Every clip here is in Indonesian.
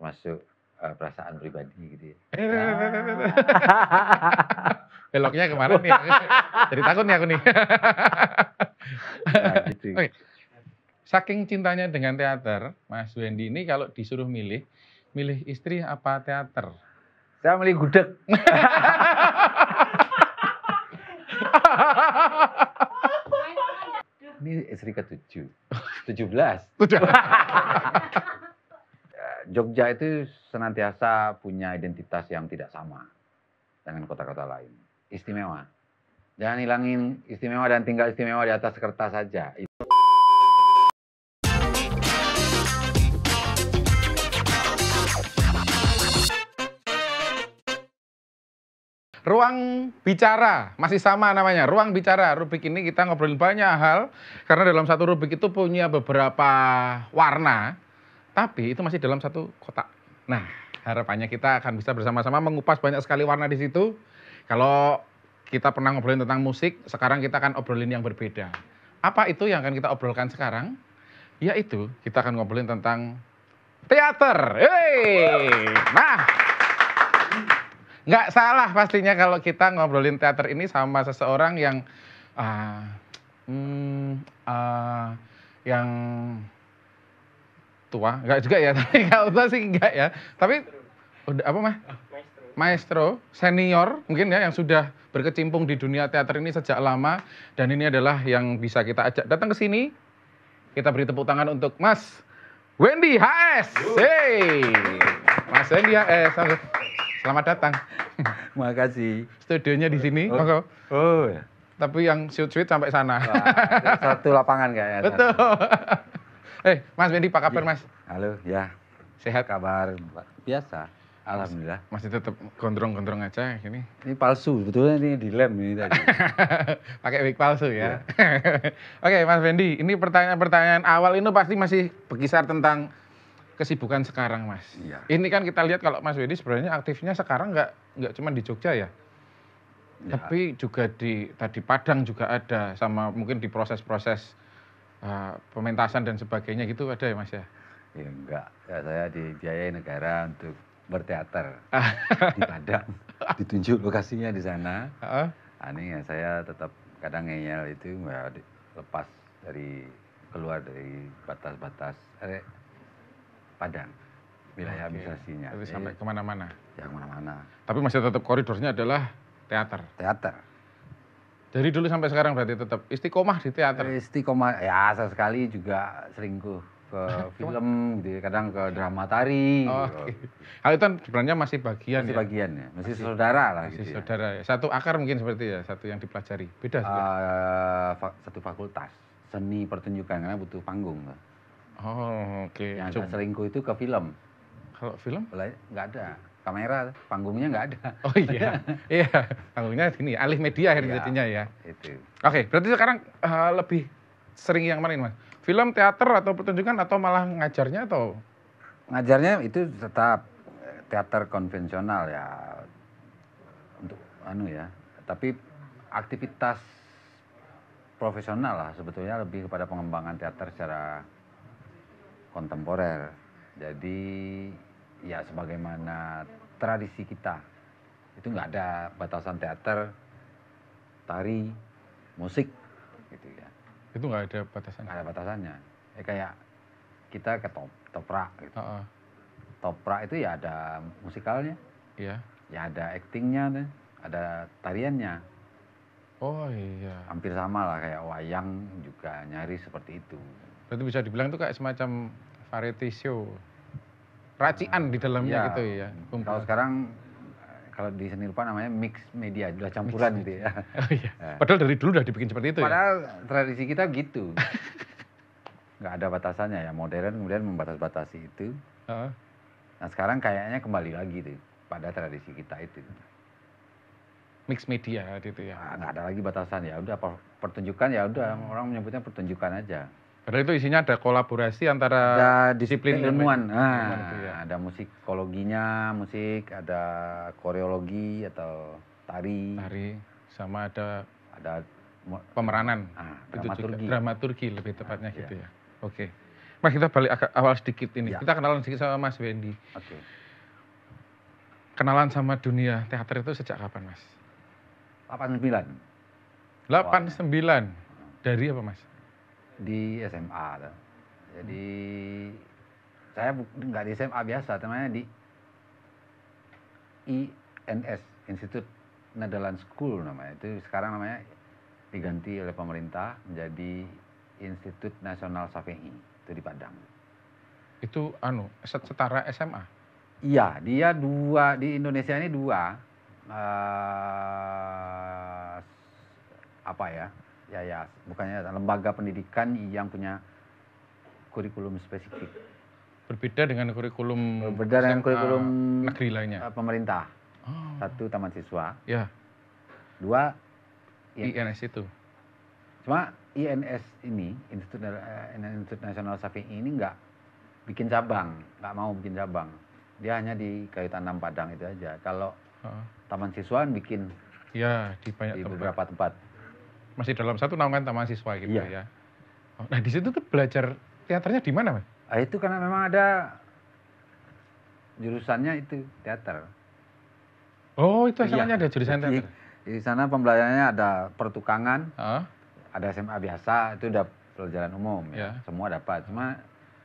termasuk perasaan pribadi gitu ya. Beloknya kemana nih? Jadi takut nih aku nih. Nah, gitu. Oke. Saking cintanya dengan teater, Mas Wendy ini kalau disuruh milih istri apa teater? Saya milih gudeg. Ini istri ke-7. 17. Jogja itu senantiasa punya identitas yang tidak sama dengan kota-kota lain. Istimewa. Jangan hilangin istimewa dan tinggal istimewa di atas kertas saja. Ruang bicara, masih sama namanya, ruang bicara. Rubrik ini kita ngobrolin banyak hal, karena dalam satu rubrik itu punya beberapa warna, tapi itu masih dalam satu kotak. Nah, harapannya kita akan bisa bersama-sama mengupas banyak sekali warna di situ. Kalau kita pernah ngobrolin tentang musik, sekarang kita akan obrolin yang berbeda. Apa itu yang akan kita obrolkan sekarang? Yaitu, kita akan ngobrolin tentang teater. Nah, nggak salah pastinya kalau kita ngobrolin teater ini sama seseorang yang yang tua, nggak juga ya, tapi kalau tua sih enggak ya. Tapi udah apa mah? Maestro, senior mungkin ya yang sudah berkecimpung di dunia teater ini sejak lama, dan ini adalah yang bisa kita ajak datang ke sini. Kita beri tepuk tangan untuk Mas Wendy HS. Mas Wendy HS. Selamat datang. Makasih. Studionya di sini. Oh ya. Tapi yang shoot-shoot sampai sana. Wah, satu lapangan kayaknya. Betul. Mas Wendy, apa kabar Mas? Halo, ya. Sehat? Kabar biasa. Alhamdulillah. Masih tetap gondrong-gondrong aja ini. Ini palsu, sebetulnya ini dilem ini tadi. Pakai wig palsu ya. Oke, Mas Wendy, ini pertanyaan-pertanyaan awal ini pasti masih berkisar tentang kesibukan sekarang, Mas. Iya. Ini kan kita lihat kalau Mas Wendy sebenarnya aktifnya sekarang nggak cuma di Jogja ya, tapi juga di Padang juga ada, sama mungkin di proses-proses pementasan dan sebagainya gitu ada ya, Mas ya? Ya enggak, ya, saya dibiayai negara untuk berteater di Padang, ditunjuk lokasinya di sana. Ini ya saya tetap kadang ngeyel itu ya, lepas dari keluar dari batas-batas Padang, wilayah administrasinya. Tapi sampai kemana-mana? Ya kemana-mana. Tapi masih tetap koridornya adalah teater? Teater. Dari dulu sampai sekarang berarti tetap istiqomah di teater? Istiqomah, ya sesekali juga selingkuh ke film gitu, kadang ke drama tari. Hal itu kan sebenarnya masih bagian masih bagian ya, masih saudara lah masih gitu saudara ya. Satu akar mungkin seperti ya, satu yang dipelajari. Beda sih. Satu fakultas, seni pertunjukan, karena butuh panggung. Oke. Yang selingkuh itu ke film. Kalau film? Nggak ada. Kamera, panggungnya nggak ada. Oh iya, iya. Panggungnya gini, alih media akhirnya jadinya ya. Itu. Oke, berarti sekarang lebih sering yang mana Mas? Film, teater, atau pertunjukan, atau malah ngajarnya atau? Ngajarnya itu tetap teater konvensional ya. Untuk ya. Tapi aktivitas profesional lah sebetulnya lebih kepada pengembangan teater secara kontemporer. Jadi ya sebagaimana tradisi kita, itu nggak ada batasan teater, tari, musik gitu ya. Itu nggak ada batasan? Nggak ada batasannya. Kayak kita ke toprak gitu. Toprak itu ya ada musikalnya, ya ada aktingnya, ada tariannya. Oh iya. Hampir sama lah kayak wayang juga nyaris seperti itu. Berarti bisa dibilang itu kayak semacam variety show. Racian di dalamnya gitu ya. Kalau sekarang kalau di seni rupa namanya mix media, udah campuran gitu ya. Oh iya. Padahal dari dulu udah dibikin seperti itu ya. Padahal tradisi kita gitu. Nggak ada batasannya ya, modern kemudian membatas-batasi itu. Nah sekarang kayaknya kembali lagi tuh pada tradisi kita itu. Mix media gitu ya. Nggak ada lagi batasan, ya udah pertunjukan ya udah, orang menyebutnya pertunjukan aja. Padahal itu isinya ada kolaborasi antara disiplin ilmuwan. Ada musikologinya, ada koreologi atau tari. Sama ada pemeranan. Dramaturgi lebih tepatnya gitu ya. Oke. Mas, kita balik agak awal sedikit ini. Ya. Kita kenalan sedikit sama Mas Wendy. Oke. Kenalan sama dunia teater itu sejak kapan, Mas? 89. 89. Dari apa, Mas? Di SMA. Jadi saya nggak di SMA biasa, namanya di INS, Institut Netherlands School namanya. Itu sekarang namanya diganti oleh pemerintah menjadi Institut Nasional Savehi, itu di Padang. Itu setara SMA? Iya, dia dua, di Indonesia ini dua, apa ya, bukannya lembaga pendidikan yang punya kurikulum spesifik. Berbeda dengan kurikulum Berbeda dengan kurikulum negeri lainnya? Pemerintah. Oh. Satu taman siswa, Ya, dua INS itu. Cuma INS ini, Institut Nasional Savehi ini nggak bikin cabang, nggak mau bikin cabang. Dia hanya di Kayu Tanam Padang itu aja. Kalau taman siswaan bikin ya di banyak di tempat. beberapa tempat. Masih dalam satu naungan taman siswa gitu Iya. ya. Oh, nah di situ tuh belajar teaternya di mana, Mas? Nah, itu karena memang ada jurusannya itu teater. Oh, itu Iya. SMA-nya ada jurusan Jadi, teater. di sana pembelajarannya ada pertukangan, Heeh. ada SMA biasa, itu udah pelajaran umum Ya. ya. Semua dapat. Cuma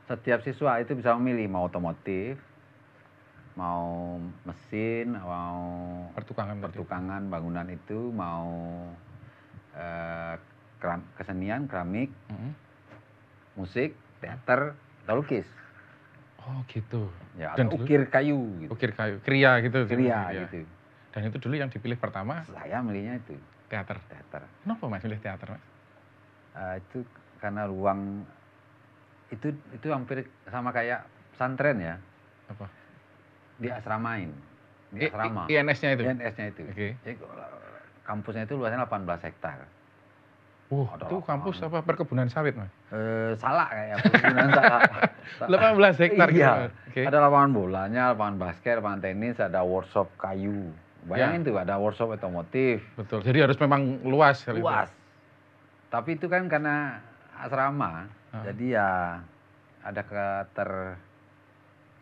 setiap siswa itu bisa memilih mau otomotif, mau mesin, mau pertukangan bangunan itu, mau kesenian, keramik, musik, teater, atau lukis. Oh gitu. Ya, Dan atau dulu- ukir kayu gitu. Ukir kayu, kriya gitu. Kriya Ya. gitu. Dan itu dulu yang dipilih pertama Saya milihnya itu teater. teater. Kenapa Mas pilih teater, Mas? Itu karena ruang itu hampir sama kayak pesantren ya, Apa? di asramain. Di asrama. INS-nya itu? INS-nya itu. Oke. Jadi kampusnya itu luasnya 18 hektar. Ada Itu kampus apa perkebunan sawit, Mas? Salah kayak perkebunan salah. 18 hektar gitu. Iya. Oke. Ada lapangan bolanya, lapangan basket, lapangan tenis, ada workshop kayu. Bayangin tuh, ada workshop otomotif. Betul. Jadi harus memang luas kali itu. Luas. Tapi itu kan karena asrama, jadi ya ada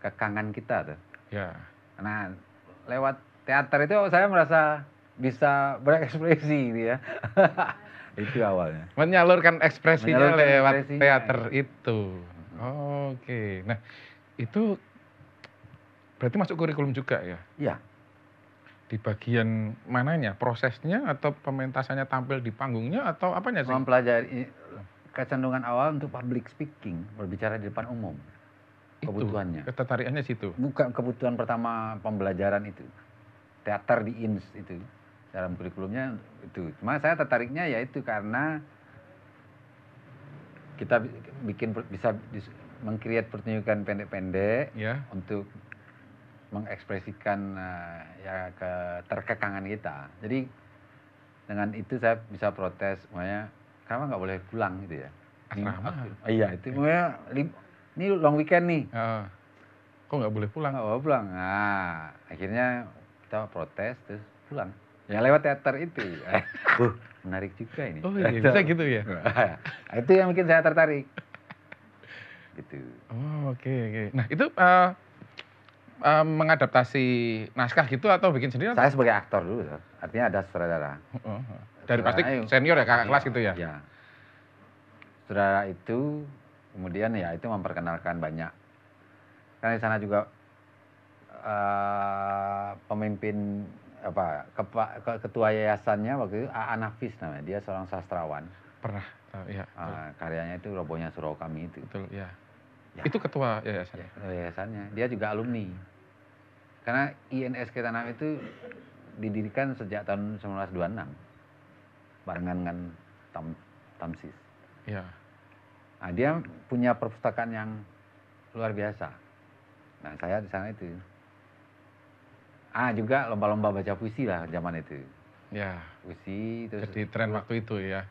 kekangan kita tuh. Ya. Nah, lewat teater itu saya merasa bisa berekspresi gitu ya. Itu awalnya. Menyalurkan ekspresinya Menyalurkan lewat ekspresinya. teater itu. Oke. Nah, itu berarti masuk kurikulum juga ya? Iya. Di bagian mananya? Prosesnya atau pementasannya tampil di panggungnya atau apanya sih? Mempelajari kecenderungan awal untuk public speaking, berbicara di depan umum. Kebutuhannya. Ketertarikannya situ. Bukan kebutuhan pertama pembelajaran itu. Teater di INS itu. Dalam kurikulumnya itu. Cuma saya tertariknya yaitu karena kita bisa meng-create pertunjukan pendek-pendek Ya. untuk mengekspresikan keterkekangan kita. Jadi dengan itu saya bisa protes, makanya kenapa nggak boleh pulang gitu ya? Iya, itu makanya ini long weekend nih. Kok nggak boleh pulang? Nggak boleh pulang. Nah, akhirnya kita protes terus pulang. Ya lewat teater itu. Menarik juga ini. Oh iya, bisa gitu ya? Itu yang bikin saya tertarik. Gitu. Oh, oke. Nah, itu mengadaptasi naskah gitu atau bikin sendiri? Saya sebagai aktor dulu, artinya ada sutradara. Dari pasti senior ya, kakak kelas gitu ya? Iya. Sutradara itu kemudian ya itu memperkenalkan banyak. Karena di sana juga pemimpin ketua yayasannya waktu itu Nafis namanya, dia seorang sastrawan. Pernah tahu ya. Karyanya itu Robohnya Surau Kami itu. Betul, ya. Itu ketua yayasan. Yayasannya. Dia juga alumni. Karena INS Ketanam itu didirikan sejak tahun 1926. Barengan dengan Tamsis. Iya. Nah, dia punya perpustakaan yang luar biasa. Nah, saya di sana itu. Juga lomba-lomba baca puisi lah zaman itu. Ya. Puisi terus Jadi tren waktu itu ya.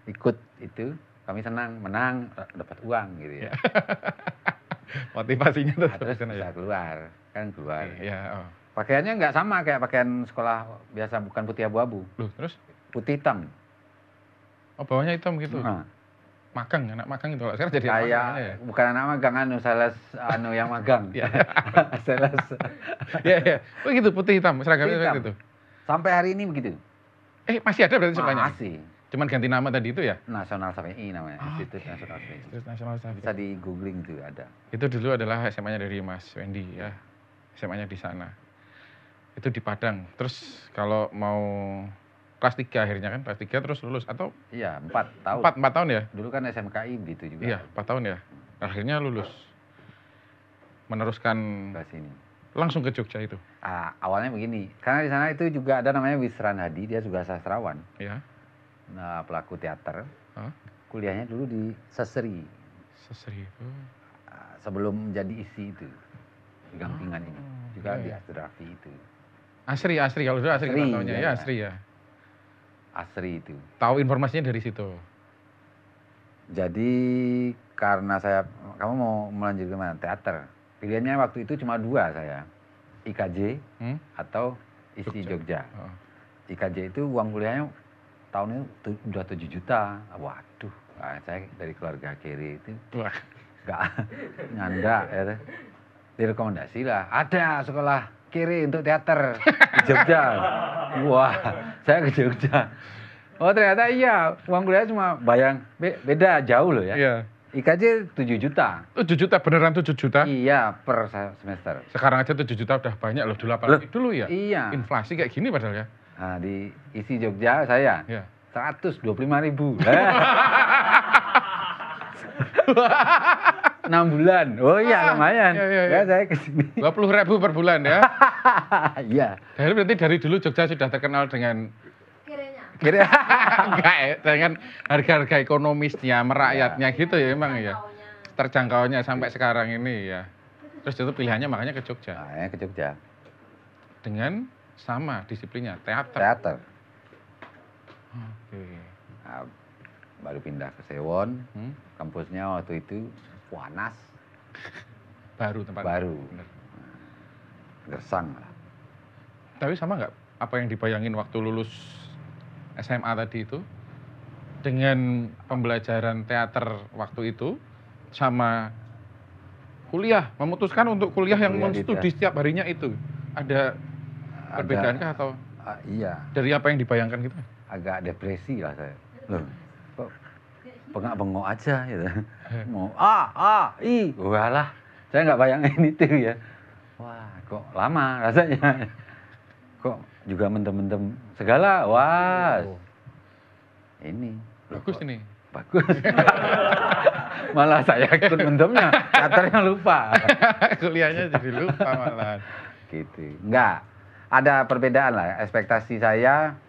Ikut itu, kami senang, menang, dapat uang gitu ya. Motivasinya tuh Terus bisa keluar, kan keluar. Iya. Pakaiannya nggak sama kayak pakaian sekolah biasa, bukan putih abu-abu. Loh, terus? Putih hitam. Oh, bawahnya hitam gitu? Nah, Magang, anak magang itu. Sekarang jadi Kayak ya? bukan anak magang, sales yang magang. Iya. Sales. Iya. Oh gitu, putih hitam, seragamnya Hitam. gitu. Sampai hari ini begitu. Masih ada berarti sekolahnya? Masih. Cuman ganti nama tadi itu ya? Nasional SAPI namanya, Institut Nasional SAPI. Institut Nasional SAPI. Bisa di googling itu ada. Itu dulu adalah SMA-nya dari Mas Wendy ya. SMA-nya di sana. Itu di Padang. Terus kalau mau kelas 3 akhirnya kan, kelas 3 terus lulus atau? Iya, 4 tahun. 4 tahun ya? Dulu kan SMKI begitu juga. Iya, 4 tahun ya. Akhirnya lulus. Meneruskan ke sini. Langsung ke Jogja itu. Awalnya begini, karena di sana itu juga ada namanya Wisran Hadi, dia juga sastrawan. Iya. Nah, pelaku teater. Hah? Kuliahnya dulu di Sesri. Sesri itu. Sebelum menjadi isi itu. Di Gampingan ini. Juga di iya. Asri itu. Asri kalau dulu Asri kita tahunya ya, Asri ya. Asri itu. Tahu informasinya dari situ. Jadi karena kamu mau melanjutkan mana? Teater. Pilihannya waktu itu cuma 2 saya. IKJ atau ISI Jogja. IKJ itu uang kuliahnya tahun itu udah 7 juta. Waduh, saya dari keluarga kiri itu nggak nyanda ya. Direkomendasi lah, ada sekolah kiri untuk teater di Jogja. Wah, saya ke Jogja. Oh ternyata iya, uang kuliah cuma beda jauh loh ya. Iya. IKJ 7 juta. 7 juta, beneran 7 juta? Iya, per semester. Sekarang aja 7 juta udah banyak loh, dulu apalagi dulu ya? Iya. Inflasi kayak gini padahal ya? Nah, di ISI Jogja saya, 125.000. 6 bulan. Oh iya, lumayan. Ya, saya kesini. 20.000 per bulan ya? Iya. Jadi berarti dari dulu Jogja sudah terkenal dengan Kira enggak ya, dengan harga-harga ekonomisnya, merakyatnya gitu ya emang ya. Terjangkaunya sampai sekarang ini ya. Terus itu pilihannya makanya ke Jogja. Nah, ke Jogja. Dengan sama disiplinnya, teater. Teater. Oke. Nah, baru pindah ke Sewon. Kampusnya waktu itu Wanas. Baru tempat. Baru. Gersang lah. Tapi sama nggak apa yang dibayangin waktu lulus SMA tadi itu dengan pembelajaran teater waktu itu sama kuliah, memutuskan untuk kuliah yang studi setiap harinya itu ada perbedaankah atau iya, dari apa yang dibayangkan gitu? Agak depresi lah saya. Loh, kok bengak-bengok aja gitu. Mau walah, saya nggak bayangin itu ya. Wah, kok lama rasanya. Kok juga mendem-mendem segala. Wah. Ini bagus ini. Bagus. Malah saya ikut mendemnya, teaternya lupa. Kuliahnya jadi lupa malah. Gitu. Enggak. Ada perbedaan lah. Ekspektasi saya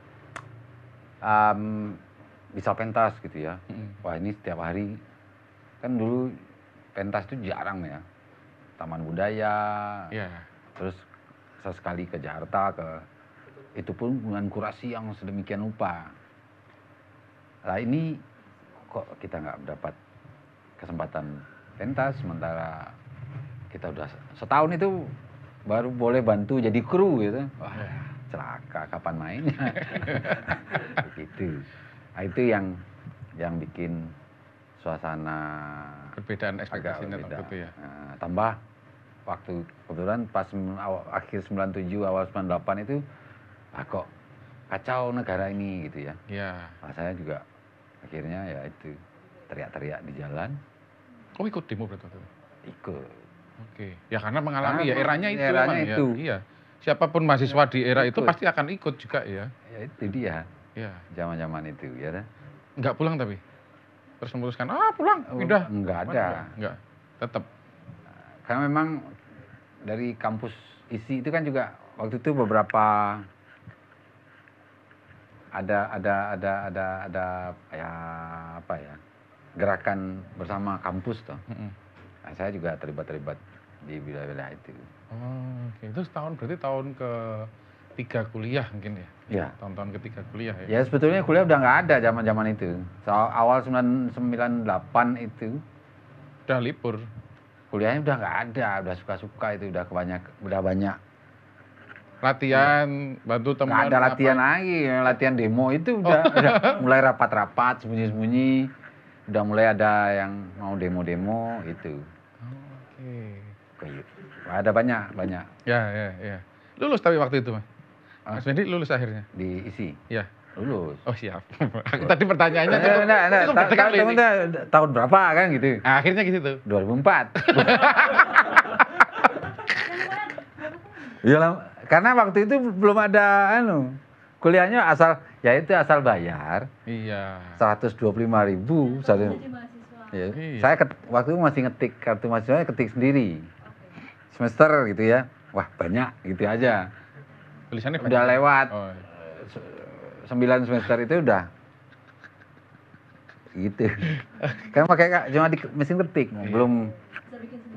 bisa pentas gitu ya. Wah, ini setiap hari. Kan dulu pentas itu jarang ya. Taman Budaya. Iya. Terus sesekali ke Jakarta, itu pun dengan kurasi yang sedemikian rupa. Nah ini kok kita nggak mendapat kesempatan pentas, sementara kita udah setahun itu baru boleh bantu jadi kru gitu. Wah, celaka kapan mainnya. Begitu. Nah, itu yang bikin suasana perbedaan ekspektasinya gitu ya. Nah, tambah waktu kebetulan pas akhir 97 awal 98 itu kok kacau negara ini gitu ya. Iya. Nah, saya juga akhirnya ya itu teriak-teriak di jalan. Oh, ikut demo berarti waktu itu? Ikut. Oke. Ya karena mengalami ya eranya itu. Eranya itu. Ya. Iya. Siapapun mahasiswa di era itu pasti akan ikut juga ya. Ya itu dia. Iya. Zaman-zaman itu ya. Enggak pulang tapi? Terus memutuskan, pulang, pindah? Enggak ada. Enggak, tetap. Karena memang dari kampus ISI itu kan juga waktu itu beberapa ada ya apa ya, gerakan bersama kampus toh. Nah, saya juga terlibat di wilayah itu. Oh, oke. Itu berarti tahun ke-3 kuliah mungkin ya? Iya. Tahun-tahun ke-3 kuliah ya? Ya sebetulnya kuliah udah nggak ada zaman-zaman itu. Awal 98 itu. Udah libur? Kuliahnya udah nggak ada, udah suka-suka itu, udah banyak. Latihan, bantu teman. Nggak ada latihan lagi, latihan demo itu udah mulai rapat-rapat, sembunyi-sembunyi. udah mulai ada yang mau demo-demo itu. Oke. Ada banyak. Ya. Lulus tapi waktu itu, Mas? Mas Wendy lulus akhirnya? Di ISI? Iya. Lulus. Oh siap. Tadi pertanyaannya cukup dekat ini. Tahun berapa kan gitu? Akhirnya gitu. 2004. Iya, karena waktu itu belum ada kuliahnya asal bayar. Iya. 125.000 satu. Ya. Saya waktu itu masih ngetik kartu mahasiswa, ketik sendiri. Semester gitu ya. Wah, banyak gitu aja. Tulisannya udah banyak. Lewat. Oh. 9 semester itu udah gitu. Kan pakai cuma di mesin ketik, belum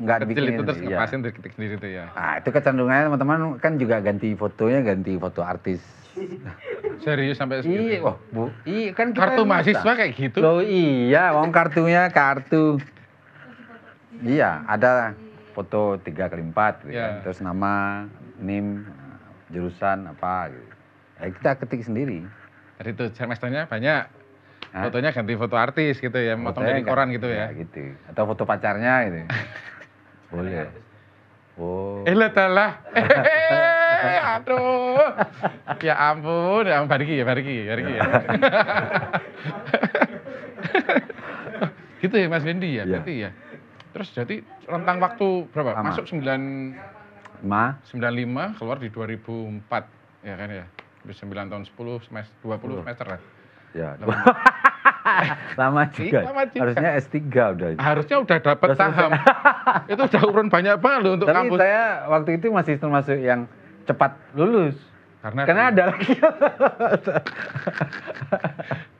nggak kecil dibikin itu terus iya. ngepasin dari ketik sendiri itu ya. Nah, itu kecenderungannya teman-teman kan juga ganti fotonya, ganti foto artis. Serius sampai segitu? Iya, wah, kan kita kartu mahasiswa kayak gitu? Loh iya, kartunya kartu. Iya, ada foto 3x4 gitu kan. Terus nama, NIM, jurusan apa gitu. Ya, kita ketik sendiri. Jadi itu semesternya banyak. Fotonya ganti foto artis gitu ya, motong dari koran gitu ya. Gitu. Atau foto pacarnya gitu. Boleh. Oh. Lah. Aduh. Ya ampun, Bariki ya. Gitu ya Mas Wendy ya, berarti ya. Terus jadi rentang waktu berapa? Masuk 95, keluar di 2004 ya kan ya. 9 tahun 10 semester 20 semester lah. Ya. Lama juga. Harusnya S3 udah. Harusnya udah dapat saham. Itu udah urun banyak banget loh untuk kampus. Tapi saya waktu itu masih termasuk yang cepat lulus. Karena ada lagi.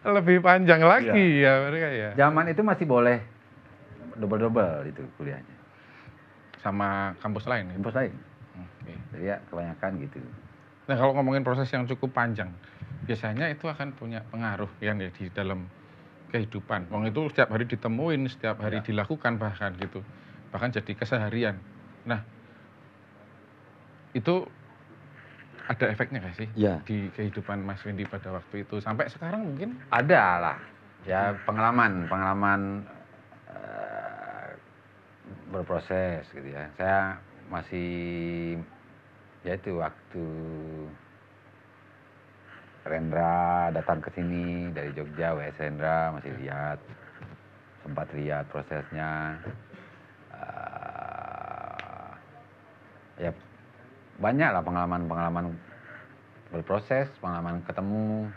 Lebih panjang lagi ya mereka ya. Zaman itu masih boleh double itu kuliahnya. Sama kampus lain? Kampus lain. Jadi ya kebanyakan gitu. Nah kalau ngomongin proses yang cukup panjang, biasanya itu akan punya pengaruh ya di dalam kehidupan. Wong itu setiap hari ditemuin, setiap hari dilakukan bahkan gitu. Bahkan jadi keseharian. Nah, itu ada efeknya nggak sih di kehidupan Mas Wendy pada waktu itu? Sampai sekarang mungkin? Ada lah. Ya pengalaman berproses gitu ya. Saya masih ya itu waktu Rendra datang ke sini dari Jogja, WS Rendra masih sempat lihat prosesnya. Ya banyak lah pengalaman berproses, pengalaman ketemu,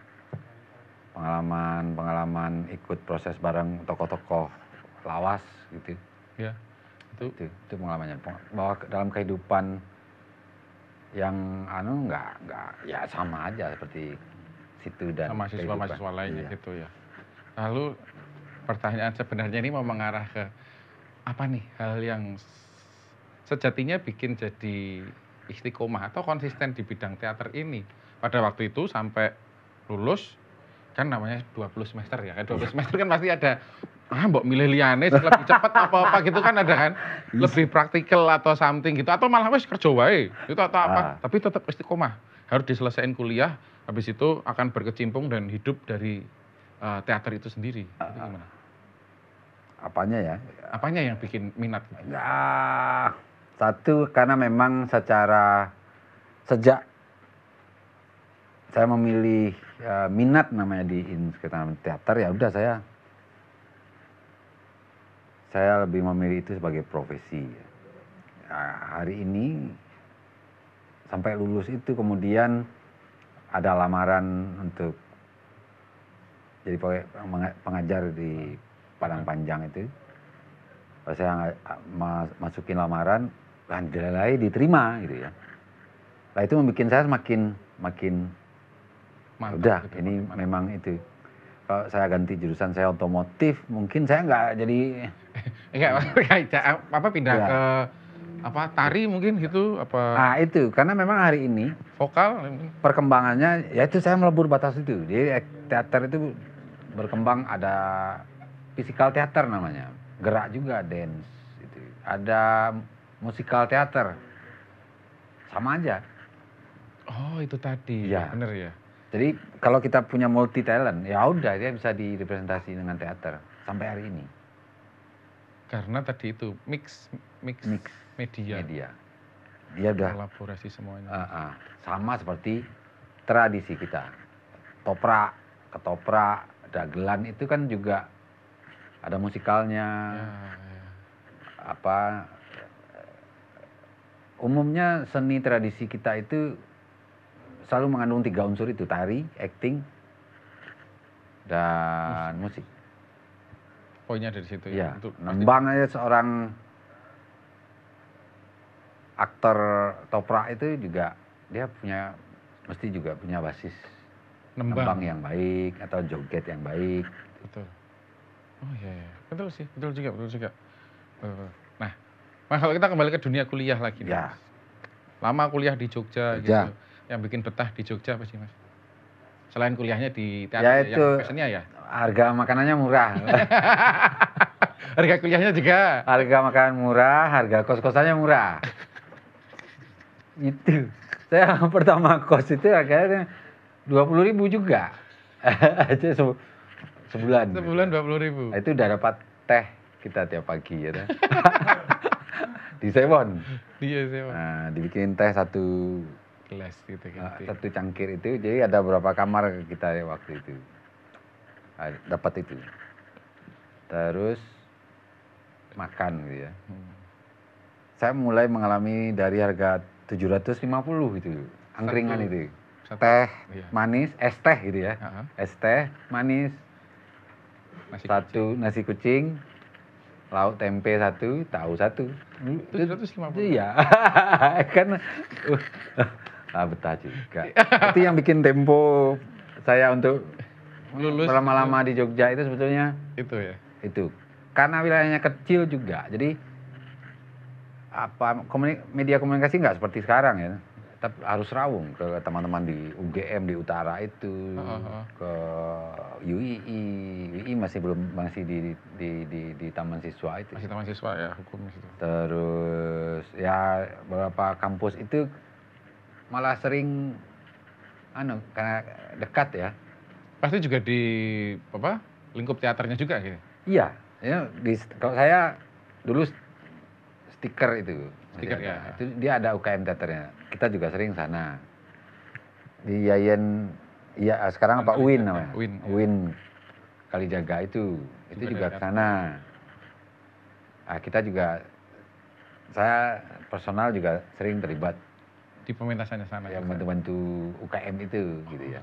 pengalaman ikut proses bareng tokoh-tokoh lawas gitu. Ya, itu pengalamannya. Bahwa dalam kehidupan yang nggak ya sama aja seperti situ dan mahasiswa lainnya gitu ya. Lalu pertanyaan sebenarnya ini mau mengarah ke apa nih hal yang sejatinya bikin jadi istiqomah atau konsisten di bidang teater ini pada waktu itu sampai lulus kan namanya 20 semester ya kan 20 semester kan pasti ada mbok milih liyane lebih cepat apa gitu kan ada kan lebih praktikal atau something gitu atau malah wis kerja wae itu atau apa tapi tetap istiqomah harus diselesaikan kuliah habis itu akan berkecimpung dan hidup dari teater itu sendiri itu gimana? Apanya yang bikin minat gitu? Ya, satu karena memang sejak saya memilih minat namanya di Institut Teater ya udah saya lebih memilih itu sebagai profesi. Hari ini sampai lulus itu kemudian ada lamaran untuk jadi pengajar di Padang Panjang itu. Saya masukin lamaran, alhamdulillah diterima gitu ya. Nah itu membuat saya semakin mantap, udah gitu, ini memang itu. Kalau saya ganti jurusan saya otomotif, mungkin saya nggak jadi pindah ke tari mungkin gitu apa? Nah itu karena memang hari ini vokal perkembangannya ya itu saya melebur batas itu. Jadi teater itu berkembang ada physical teater namanya, gerak juga dance itu. Ada musikal teater. Sama aja. Oh, itu tadi. Ya. Bener ya. Jadi kalau kita punya multi talent, ya udah dia bisa direpresentasi dengan teater. sampai hari ini. Karena tadi itu mix media. Dia udah kolaborasi semuanya. Sama seperti tradisi kita. Toprak, ketoprak, dagelan itu kan juga ada musikalnya. Umumnya seni tradisi kita itu selalu mengandung 3 unsur itu, tari, acting, dan musik. Poinnya dari situ ya. Nembang aja seorang aktor toprak itu juga dia mesti juga punya basis nembang yang baik atau joget yang baik. Betul. Oh iya, betul sih, betul juga. Nah, kalau kita kembali ke dunia kuliah lagi, Mas. Lama kuliah di Jogja gitu. Yang bikin betah di Jogja apa sih, Mas? Selain kuliahnya di teater yang passionnya ya? Harga makanannya murah. Harga kuliahnya juga. Harga makanan murah, harga kos-kosannya murah. Itu. Saya pertama kos itu harganya 20.000 juga. Aja sebulan. Sebulan 20.000. Itu udah dapat teh kita tiap pagi ya. Di Sewon. Iya, Sewon. Nah, dibikin teh 1 gelas gitu kan. 1 cangkir itu. Jadi ada berapa kamar kita waktu itu. Dapat itu. Terus makan gitu ya. Saya mulai mengalami dari harga 750 itu. Angkringan itu. Teh manis, es teh gitu ya. Es teh manis. Nasi kucing. Lauk tempe 1, tahu 1. 750. Iya. Kan betah juga. Itu yang bikin tempo saya untuk lulus lama-lama di Jogja itu sebetulnya itu ya. Itu. Karena wilayahnya kecil juga. Jadi media komunikasi nggak seperti sekarang ya. Tetap harus rawung ke teman-teman di UGM di utara itu, ke UII masih di Taman Siswa itu. Masih Taman Siswa ya, hukum itu. Terus ya beberapa kampus itu malah sering karena dekat ya. Pasti juga di lingkup teaternya juga gitu. Iya, ya kalau saya dulu stiker itu. Stiker ya. Itu dia ada UKM teaternya. Kita juga sering sana. Di Yayan, ya sekarang apa UIN namanya? UIN Kalijaga itu juga ke sana. Nah, kita juga, saya personal juga sering terlibat di pementasannya sana. Yang bantu-bantu UKM itu gitu ya.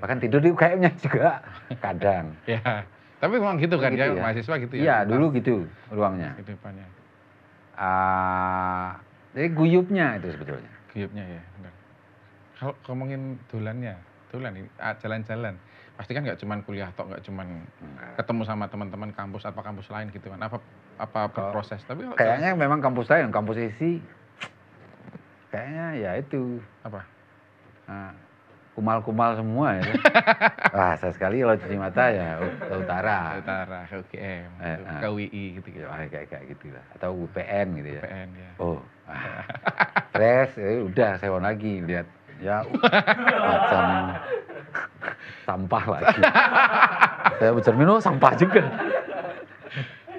Bahkan tidur di UKM-nya juga kadang. Ya. Tapi memang gitu kan gitu ya, mahasiswa gitu ya. Iya, dulu gitu ruangnya. Kehidupannya. Jadi guyupnya itu sebetulnya. Guyupnya ya, benar. Kalau ngomongin dolan ini jalan-jalan. Pasti kan nggak cuma kuliah atau nggak cuma ketemu sama teman-teman kampus atau kampus lain gitu kan. Apa proses. Tapi kayaknya memang kampus lain, kampus isi kayaknya ya itu apa? Kumal-kumal semua ya. Wah, sekali kalau cuci mata ya ke utara. Ke UGM, ke UII gitu. Kayak gitu lah. Atau UPN gitu ya. UPN ya. Oh. Stres, udah sewon lagi lihat. Ya macam sampah lagi. Saya bercermin, sampah juga.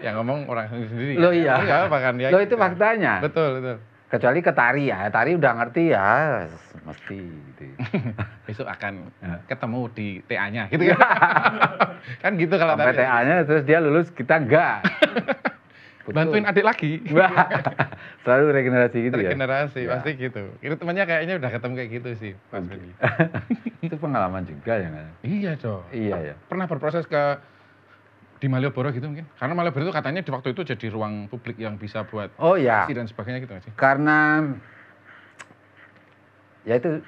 Yang ngomong orang sendiri. Loh iya. Iya, bahkan ya. Loh itu faktanya. Betul. Kecuali ke tari ya, tari udah ngerti ya, mesti gitu. Besok akan ketemu di TA-nya gitu kan. Kan gitu kalau sampai tari. TA-nya terus dia lulus, kita enggak. Bantuin adik lagi. Selalu regenerasi gitu ya? Regenerasi, pasti gitu. Itu temannya kayaknya udah ketemu kayak gitu sih, Mas Benny. Itu pengalaman juga ya kan? Iya dong. Iya ya. Pernah berproses di Malioboro gitu mungkin? Karena Malioboro itu katanya di waktu itu jadi ruang publik yang bisa buat aksi dan sebagainya gitu nggak sih? Karena ya itu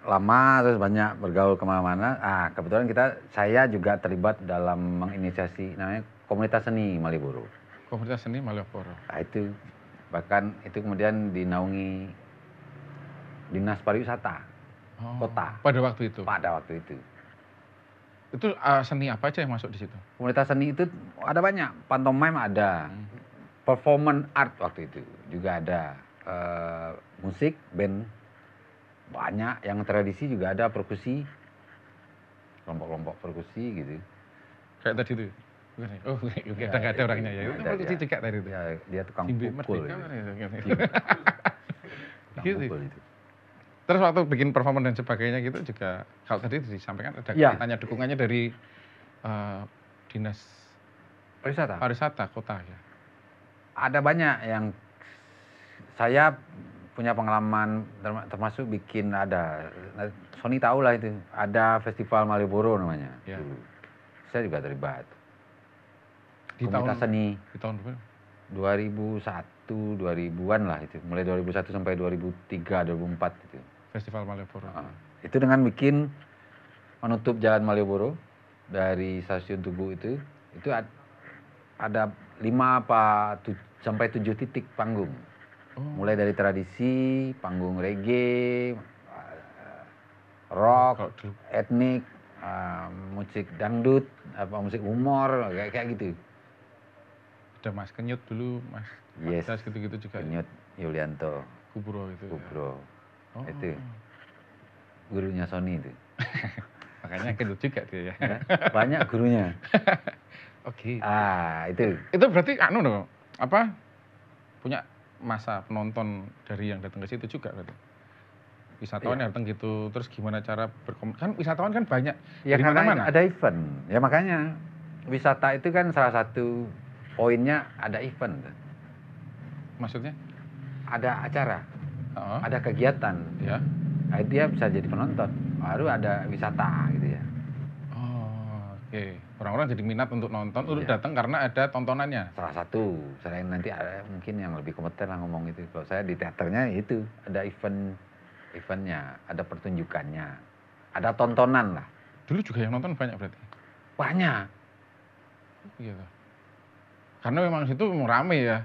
lama terus banyak bergaul kemana-mana. Kebetulan saya juga terlibat dalam menginisiasi namanya komunitas seni Malioboro. Komunitas seni Malioboro. Itu bahkan itu kemudian dinaungi Dinas Pariwisata Kota. Pada waktu itu. Itu seni apa aja yang masuk di situ? Komunitas seni itu ada banyak, pantomime ada, performance art waktu itu juga ada, musik, band banyak, yang tradisi juga ada, perkusi, kelompok-kelompok perkusi gitu. Kayak tadi itu? Oh, nggak ada orangnya ya. Itu politisi juga tadi itu. Ya, dia tukang pukul. Gitu. Terus waktu bikin performa dan sebagainya gitu juga, kalau tadi disampaikan ada kaitannya dukungannya dari dinas pariwisata kota ya. Ada banyak yang saya punya pengalaman, termasuk bikin ada, Sony tahu lah itu, ada festival Malioboro namanya. Ya. Dulu. Saya juga terlibat. Di Komunitas seni. Di tahun berapa? 2001, 2000-an lah itu. Mulai 2001 sampai 2003, 2004 itu. Festival Malioboro. Itu dengan bikin menutup jalan Malioboro dari stasiun Tugu itu ada 5 sampai 7 titik panggung. Mulai dari tradisi, panggung reggae, rock, etnik, musik dangdut, musik humor, kayak gitu. Ada Mas Kenyut dulu, Mas Bagas gitu-gitu juga. Kenyut Yulianto. Kubro itu. Kubro. Itu gurunya Sony itu. Makanya Kenyut juga dia ya. Banyak gurunya. Oke. Itu. Itu berarti punya masa penonton dari yang datang ke situ juga berarti. Wisatawan yang datang gitu, terus gimana cara berkomunikasi? Kan wisatawan kan banyak ya, dari mana-mana. Ada event. Ya makanya wisata itu kan salah satu poinnya ada event. Maksudnya? Ada acara. Ada kegiatan. Ya. Nah, dia bisa jadi penonton. Baru ada wisata gitu ya. Oke. Orang-orang jadi minat untuk nonton, untuk datang karena ada tontonannya. Salah satu. Selain nanti ada mungkin yang lebih kompeten lah ngomong itu. Kalau saya di teaternya itu ada eventnya, ada pertunjukannya, ada tontonan lah. Dulu juga yang nonton banyak berarti? Banyak. Iya. Karena memang situ rame ya.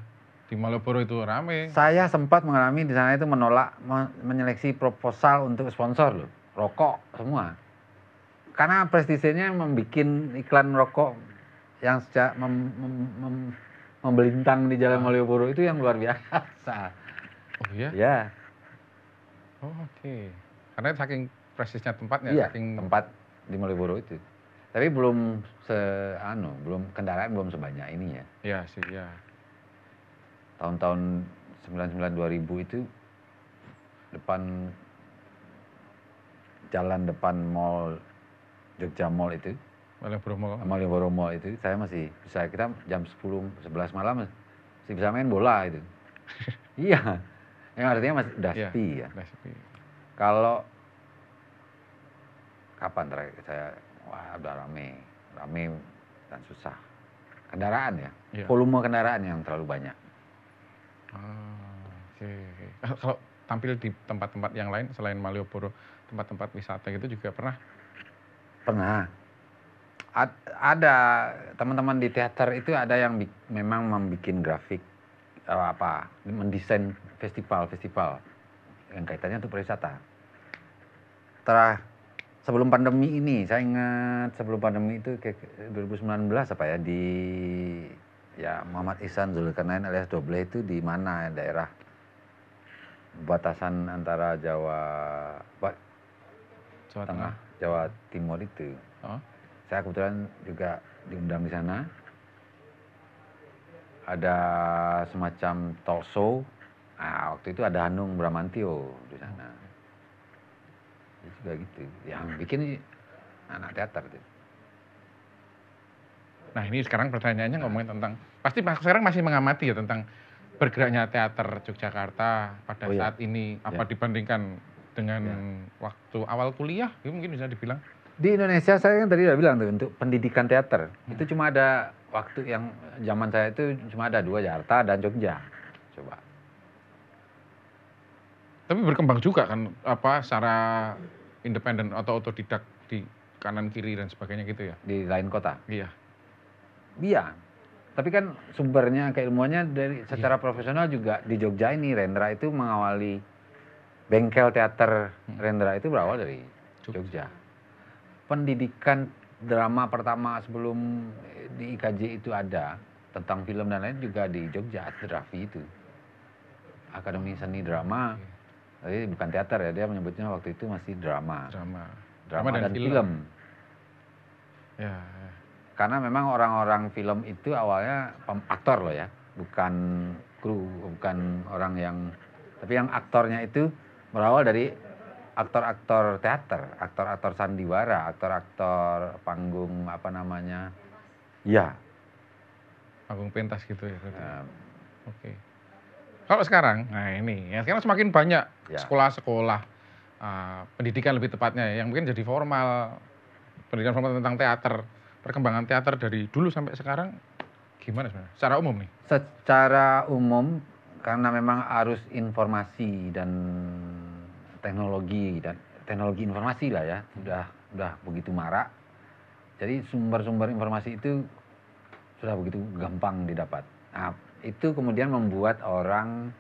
Di Malioboro itu rame. Saya sempat mengalami di sana itu menolak menyeleksi proposal untuk sponsor loh. Rokok semua. Karena prestisenya membuat iklan rokok yang sejak membelintang di Jalan Malioboro itu yang luar biasa. Oh iya? Ya. Oke. Karena saking prestisnya tempatnya. Iya, saking... tempat di Malioboro itu. Tapi belum kendaraan belum sebanyak ini ya. Iya sih, ya. Tahun-tahun 99-2000 itu jalan depan mall Jogja Mall itu, Malioboro Mall itu, saya masih bisa, kita jam 10-11 malam masih bisa main bola itu. Iya, yang artinya masih udah sepi ya. Kalau kapan terakhir saya, udah rame dan susah. Kendaraan ya, volume kendaraan yang terlalu banyak. Oke. Kalau tampil di tempat-tempat yang lain selain Malioboro, tempat-tempat wisata gitu juga pernah? Pernah. Ada teman-teman di teater itu ada yang memang membuat grafik, mendesain festival yang kaitannya untuk pariwisata. Sebelum pandemi ini, saya ingat sebelum pandemi itu kayak 2019 Muhammad Ihsan Zulkarnain alias Doble itu di mana daerah batasan antara Jawa Tengah, Jawa Timur itu. Saya kebetulan juga diundang di sana. Ada semacam talk show. Nah, waktu itu ada Hanung Bramantio di sana. Itu juga gitu. Yang bikin anak teater itu. Nah ini sekarang pertanyaannya ngomongin tentang, pasti sekarang masih mengamati ya tentang bergeraknya teater Yogyakarta pada saat ini, dibandingkan dengan waktu awal kuliah, mungkin bisa dibilang? Di Indonesia saya kan tadi udah bilang tuh, untuk pendidikan teater, itu cuma ada waktu yang zaman saya itu cuma ada 2, Jakarta dan Jogja. Coba. Tapi berkembang juga kan, secara independen atau otodidak di kanan kiri dan sebagainya gitu ya? Di lain kota? Iya. Iya, tapi kan sumbernya keilmuannya dari secara profesional juga di Jogja ini. Rendra itu mengawali bengkel teater. Rendra itu berawal dari Jogja. Pendidikan drama pertama sebelum di IKJ itu ada tentang film dan lain juga di Jogja, Adrafi itu. Akademi Seni Drama. Tapi bukan teater ya, dia menyebutnya waktu itu masih drama. Drama dan film. Ya. Karena memang orang-orang film itu awalnya aktor loh ya, bukan kru, bukan orang yang, tapi yang aktornya itu berawal dari aktor-aktor teater, aktor-aktor sandiwara, aktor-aktor panggung apa namanya, ya. Panggung pentas gitu ya. Oke. Kalau sekarang, nah ini, ya sekarang semakin banyak sekolah-sekolah, pendidikan lebih tepatnya, yang mungkin jadi formal, pendidikan formal tentang teater, perkembangan teater dari dulu sampai sekarang, gimana sebenarnya? Secara umum nih? Secara umum, karena memang arus informasi dan teknologi informasi lah ya, sudah begitu marak. Jadi sumber-sumber informasi itu sudah begitu gampang didapat. Nah, itu kemudian membuat orang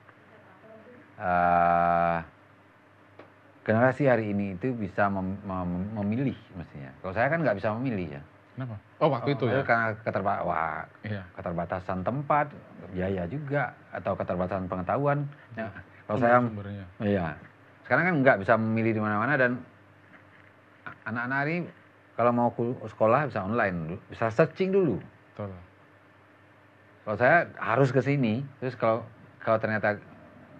generasi hari ini itu bisa memilih mestinya. Kalau saya kan nggak bisa memilih ya. Kenapa? Oh waktu itu ya? Karena keterbatasan tempat, biaya juga, atau keterbatasan pengetahuan. Ya. Kalau saya, iya. Sekarang kan nggak bisa memilih di mana-mana, dan anak-anak ini kalau mau sekolah bisa online, bisa searching dulu. Betul. Kalau saya harus ke sini, terus kalau ternyata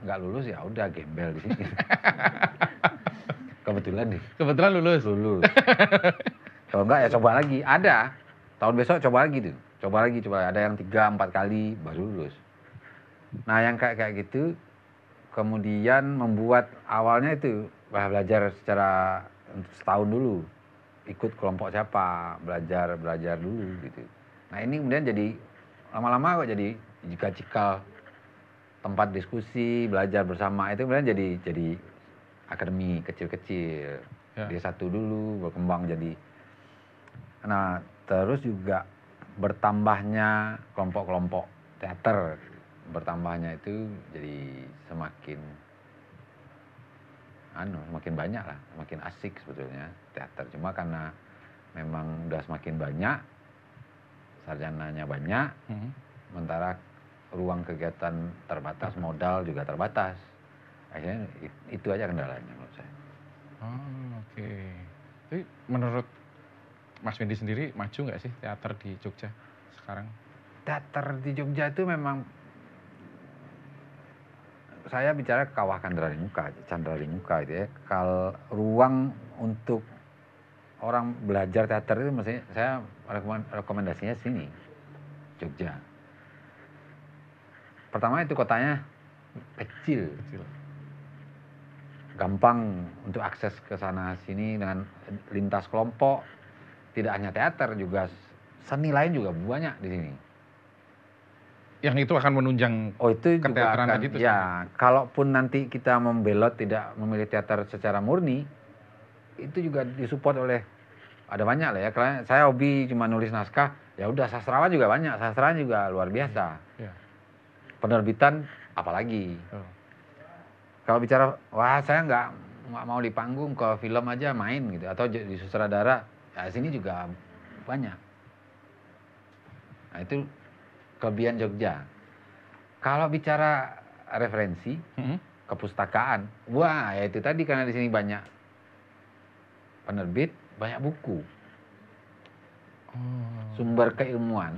nggak lulus ya udah gembel di sini. Kebetulan nih. Kebetulan lulus. Kalau enggak ya coba lagi. Ada. Tahun besok coba lagi tuh. Coba lagi. Ada yang 3-4 kali baru lulus. Nah yang kayak gitu kemudian membuat awalnya itu belajar secara setahun dulu. Ikut kelompok siapa, belajar dulu gitu. Nah ini kemudian jadi lama-lama kok jadi cikal tempat diskusi, belajar bersama, itu kemudian jadi akademi kecil-kecil. Ya. D1 dulu berkembang jadi. Nah, terus juga bertambahnya kelompok-kelompok teater, bertambahnya itu jadi semakin banyak lah, semakin asik sebetulnya teater. Cuma karena memang udah semakin banyak, sarjananya banyak, sementara ruang kegiatan terbatas, modal juga terbatas. Akhirnya itu aja kendalanya menurut saya. Oke. Tapi menurut Mas Windy sendiri, maju nggak sih teater di Jogja sekarang? Teater di Jogja itu memang, saya bicara Kawah Candra di Muka itu ya. Kalau ruang untuk orang belajar teater itu mestinya saya rekomendasinya sini, Jogja. Pertama itu kotanya kecil. Gampang untuk akses ke sana sini dengan lintas kelompok. Tidak hanya teater, juga seni lain juga banyak di sini. Yang itu akan menunjang keteateran tadi itu? Ya, kalaupun nanti kita membelot tidak memilih teater secara murni, itu juga disupport oleh, ada banyak lah ya. Karena saya hobi cuma nulis naskah, ya udah sastrawan juga banyak, sastraan juga luar biasa. Ya. Penerbitan apalagi. Kalau bicara, wah saya nggak mau di panggung, ke film aja main gitu, atau di sutradara, ya sini juga banyak. Nah itu kelebihan Jogja. Kalau bicara referensi, kepustakaan, wah ya itu tadi, karena di sini banyak penerbit, banyak buku. Sumber keilmuan,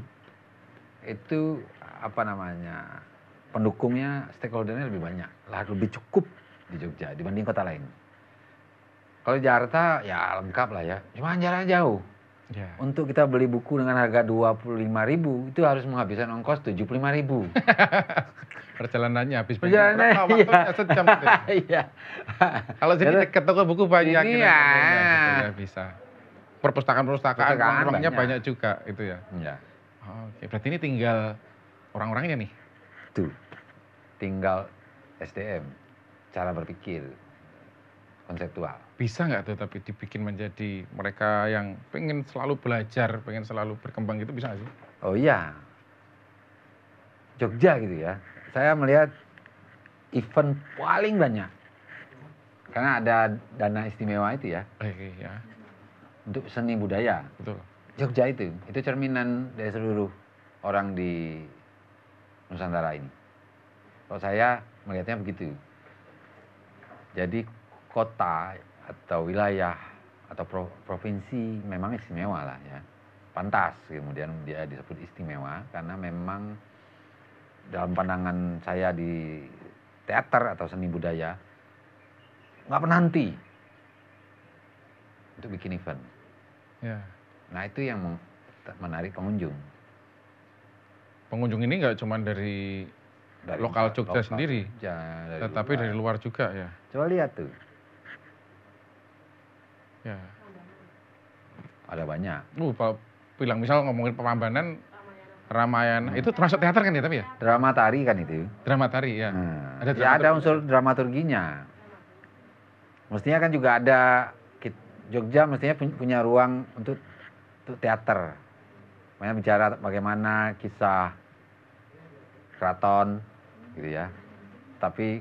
itu apa namanya, pendukungnya, stakeholdernya lebih banyak, lebih cukup di Jogja dibanding kota lain. Kalau Jakarta ya lengkap lah ya, cuma jaraknya jauh. Ya. Untuk kita beli buku dengan harga 25.000 itu harus menghabiskan ongkos 75.000. Perjalanannya habis waktunya sejam gitu. Iya. Kalau sini ke toko buku banyak gitu ya bisa. Perpustakaan orangnya banyak juga itu ya. Iya. Oke, berarti ini tinggal orang-orangnya nih. Tuh, tinggal SDM, cara berpikir, konseptual. Bisa nggak tuh tapi dibikin menjadi mereka yang pengen selalu belajar, pengen selalu berkembang gitu, bisa nggak sih? Oh iya, Jogja gitu ya. Saya melihat event paling banyak, karena ada dana istimewa itu ya. Iya. Untuk seni budaya. Betul. Jogja itu cerminan dari seluruh orang di Nusantara ini. Kalau saya melihatnya begitu. Jadi kota atau wilayah atau provinsi memang istimewa lah ya. pantas, kemudian dia disebut istimewa karena memang dalam pandangan saya di teater atau seni budaya nggak pernah henti untuk bikin event. Ya. Nah itu yang menarik pengunjung. Pengunjung ini nggak cuma dari lokal Jogja sendiri, tetapi dari luar juga ya. Coba lihat tuh. Ya. Ada banyak. Bilang misal ngomongin Prambanan, Ramayana, itu termasuk teater kan ya tapi ya? Drama tari kan itu. Drama tari ya. Ada unsur dramaturginya. Mestinya kan juga ada, Jogja mestinya punya ruang untuk teater. Makanya bicara bagaimana kisah keraton gitu ya. Tapi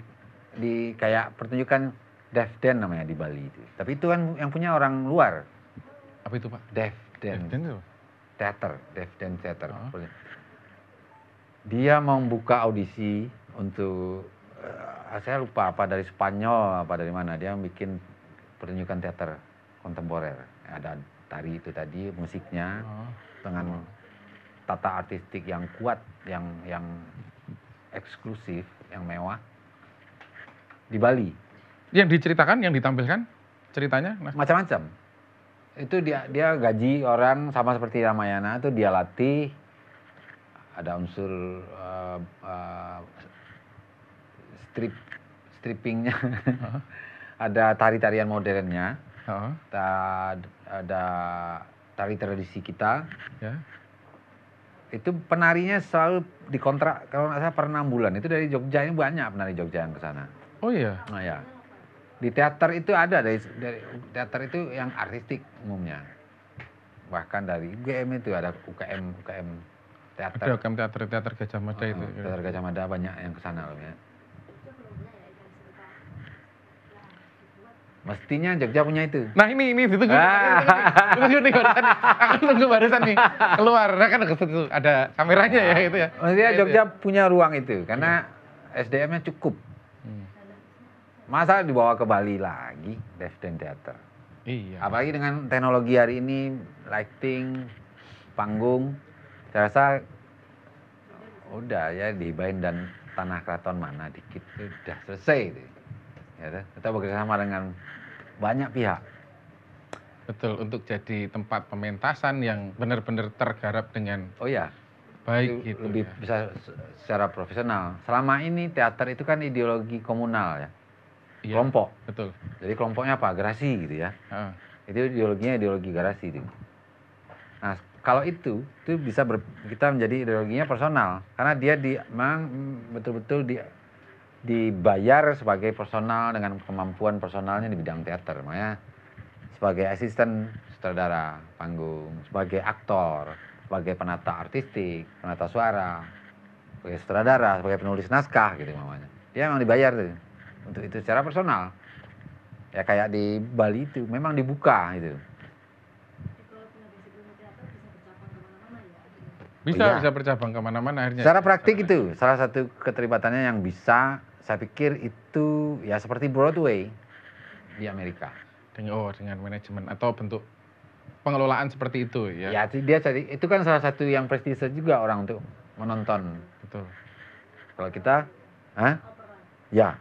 di kayak pertunjukan Devden namanya di Bali itu. Tapi itu kan yang punya orang luar. Apa itu Pak? Devden itu? Devden Theater. Dia mau buka audisi untuk, saya lupa apa dari Spanyol, apa dari mana. Dia bikin pertunjukan teater kontemporer. Ada tari itu tadi, musiknya, dengan tata artistik yang kuat, yang eksklusif, yang mewah. Di Bali. Yang diceritakan, yang ditampilkan ceritanya? Macam-macam. Itu dia gaji orang sama seperti Ramayana, itu dia latih, ada unsur strippingnya, ada tari-tarian modernnya, ada tari tradisi kita. Ya. Itu penarinya selalu dikontrak, kalau nggak salah per 6 bulan. Itu dari Jogja, ini banyak penari Jogja yang ke sana. Oh iya? Nah ya. Di teater itu ada, dari teater itu yang artistik umumnya. Bahkan dari UGM itu ada UKM teater. Ada UKM teater Gajah Mada itu. Teater Gajah Mada banyak yang ke sana loh ya. Mestinya Jogja punya itu. Nah ini ditunggu. Tunggu nih barusan nih. Aku tunggu barusan nih. Keluar, nah, kan ada kameranya ya itu ya. Mestinya Jogja punya ruang itu, karena SDM-nya cukup. Masa dibawa ke Bali lagi, Devden Theater. Iya. Apalagi dengan teknologi hari ini, lighting, panggung, saya rasa udah ya dihibahin dan tanah keraton mana dikit, udah selesai. Ya, kita bekerjasama dengan banyak pihak. Betul, untuk jadi tempat pementasan yang benar-benar tergarap dengan baik gitu. Lebih bisa secara profesional. Selama ini teater itu kan ideologi komunal ya. Iya, kelompok. Betul. Jadi kelompoknya apa? Garasi gitu ya. Itu ideologinya ideologi garasi itu. Nah, kalau itu bisa kita menjadi ideologinya personal, karena dia memang betul-betul dibayar sebagai personal dengan kemampuan personalnya di bidang teater. Makanya sebagai asisten sutradara panggung, sebagai aktor, sebagai penata artistik, penata suara, sebagai sutradara, sebagai penulis naskah gitu namanya. Dia memang dibayar tuh untuk itu secara personal. Ya kayak di Bali itu memang dibuka itu. Bisa bercabang kemana-mana akhirnya. Secara praktik itu salah satu keterlibatannya yang bisa, saya pikir itu ya seperti Broadway di Amerika. Dengan manajemen atau bentuk pengelolaan seperti itu ya. Ya dia itu kan salah satu yang prestise juga orang untuk menonton. Betul. Kalau kita, ya.